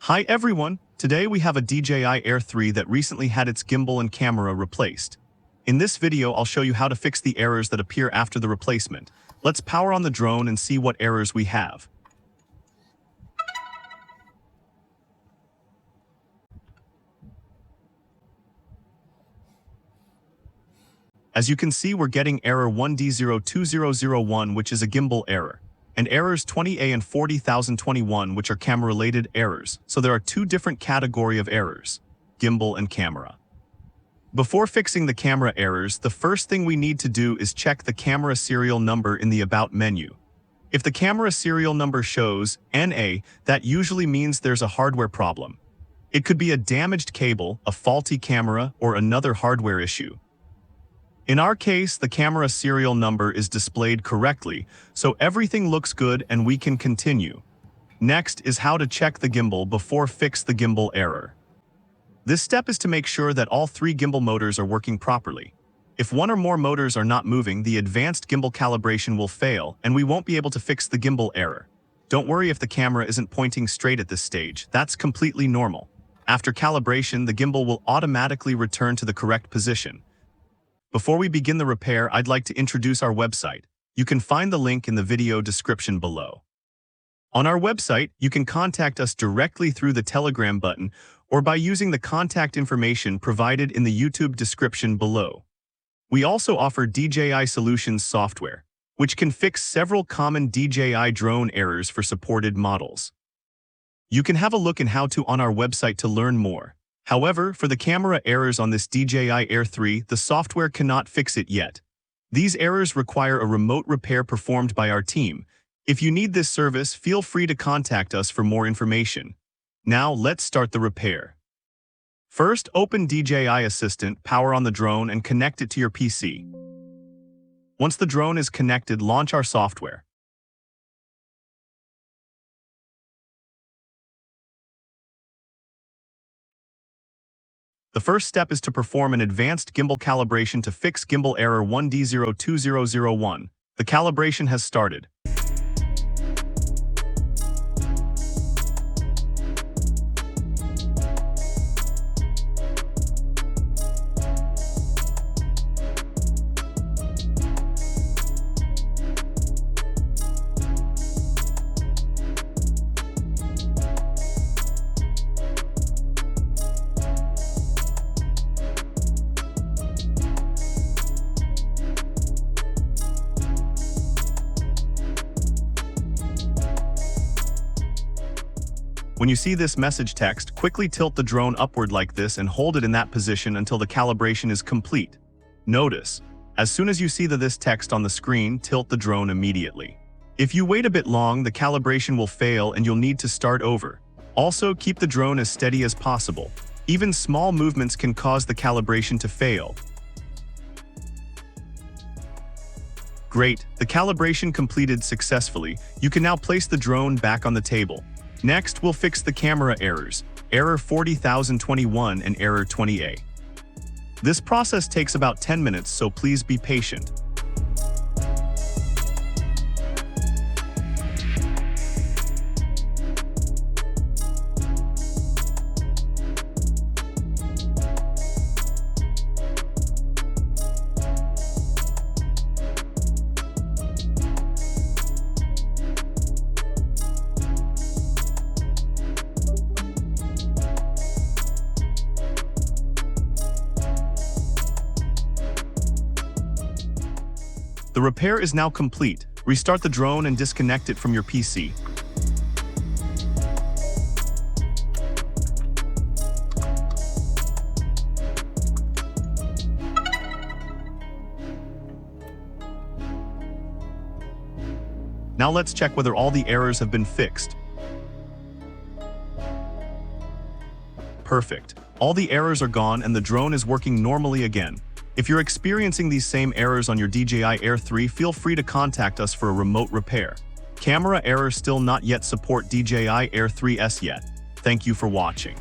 Hi everyone, today we have a DJI Air 3 that recently had its gimbal and camera replaced. In this video I'll show you how to fix the errors that appear after the replacement. Let's power on the drone and see what errors we have. As you can see, we're getting error 1D02001, which is a gimbal error, and errors 20A and 40021, which are camera-related errors. So there are two different categories of errors, gimbal and camera. Before fixing the camera errors, the first thing we need to do is check the camera serial number in the About menu. If the camera serial number shows NA, that usually means there's a hardware problem. It could be a damaged cable, a faulty camera, or another hardware issue. In our case, the camera serial number is displayed correctly, so everything looks good and we can continue. Next is how to check the gimbal before fix the gimbal error. This step is to make sure that all three gimbal motors are working properly. If one or more motors are not moving, the advanced gimbal calibration will fail and we won't be able to fix the gimbal error. Don't worry if the camera isn't pointing straight at this stage, that's completely normal. After calibration, the gimbal will automatically return to the correct position. Before we begin the repair, I'd like to introduce our website. You can find the link in the video description below. On our website, you can contact us directly through the Telegram button or by using the contact information provided in the YouTube description below. We also offer DJI Solutions software, which can fix several common DJI drone errors for supported models. You can have a look in how-to on our website to learn more. However, for the camera errors on this DJI Air 3, the software cannot fix it yet. These errors require a remote repair performed by our team. If you need this service, feel free to contact us for more information. Now, let's start the repair. First, open DJI Assistant, power on the drone, and connect it to your PC. Once the drone is connected, launch our software. The first step is to perform an advanced gimbal calibration to fix gimbal error 1D02001. The calibration has started. When you see this message text, quickly tilt the drone upward like this and hold it in that position until the calibration is complete. Notice, as soon as you see this text on the screen, tilt the drone immediately. If you wait a bit long, the calibration will fail and you'll need to start over. Also, keep the drone as steady as possible. Even small movements can cause the calibration to fail. Great, the calibration completed successfully. You can now place the drone back on the table. Next, we'll fix the camera errors, error 40021 and error 20A. This process takes about 10 minutes, so please be patient. The repair is now complete. Restart the drone and disconnect it from your PC. Now let's check whether all the errors have been fixed. Perfect. All the errors are gone and the drone is working normally again. If you're experiencing these same errors on your DJI Air 3, feel free to contact us for a remote repair. Camera errors still not yet support DJI Air 3S yet. Thank you for watching.